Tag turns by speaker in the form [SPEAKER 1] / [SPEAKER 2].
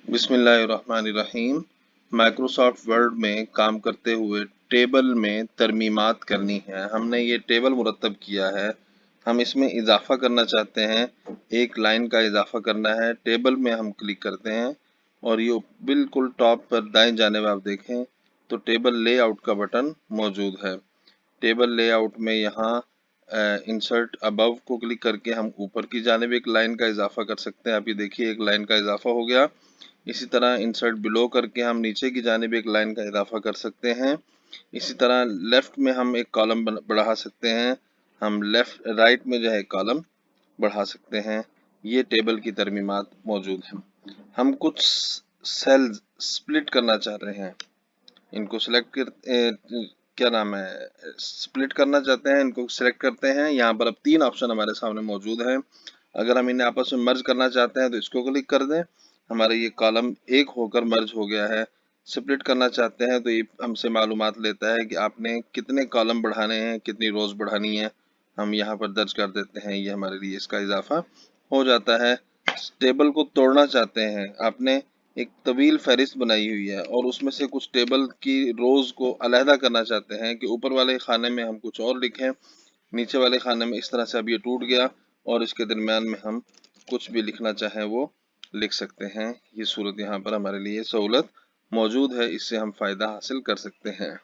[SPEAKER 1] बिस्मिल्लाहिर्रहमानिर्रहीम। Microsoft word में काम करते हुए टेबल में तरमीमात करनी है। हमने ये टेबल मुरतब किया है, हम इसमें इजाफा करना चाहते हैं, एक लाइन का इजाफा करना है। टेबल में हम क्लिक करते हैं और ये बिल्कुल टॉप पर दाएं जाने में आप देखें तो टेबल लेआउट का बटन मौजूद है। टेबल लेआउट में यहाँ इंसर्ट अबव को क्लिक करके हम ऊपर की जानिब एक लाइन का इजाफा कर सकते हैं। आप ये देखिए एक लाइन का इजाफा हो गया। इसी तरह इंसर्ट बिलो करके हम नीचे की जानिब एक लाइन का इजाफा कर सकते हैं। इसी तरह लेफ्ट में हम एक कॉलम बढ़ा सकते हैं, हम लेफ्ट राइट में जो है कॉलम बढ़ा सकते हैं। ये टेबल की तरमीमात मौजूद है। हम कुछ सेल्स स्प्लिट करना चाह रहे हैं, इनको सिलेक्ट कर क्या नाम है स्प्लिट करना चाहते हैं, इनको सिलेक्ट करते हैं। यहाँ पर अब 3 ऑप्शन हमारे सामने मौजूद हैं। अगर हम इन्हें आपस में मर्ज करना चाहते हैं तो इसको क्लिक कर दें, हमारे ये कॉलम एक होकर मर्ज हो गया है। स्प्लिट करना चाहते हैं तो ये हमसे मालूमात लेता है कि आपने कितने कॉलम बढ़ाने हैं, कितनी रोज बढ़ानी है। हम यहाँ पर दर्ज कर देते हैं, ये हमारे लिए इसका इजाफा हो जाता है। टेबल को तोड़ना चाहते हैं, आपने एक तवील फहरिस्त बनाई हुई है और उसमें से कुछ टेबल की रोज को अलहदा करना चाहते हैं कि ऊपर वाले खाने में हम कुछ और लिखें, नीचे वाले खाने में। इस तरह से अब ये टूट गया और इसके दरमियान में हम कुछ भी लिखना चाहें वो लिख सकते हैं। ये सूरत यहाँ पर हमारे लिए सहूलत मौजूद है, इससे हम फ़ायदा हासिल कर सकते हैं।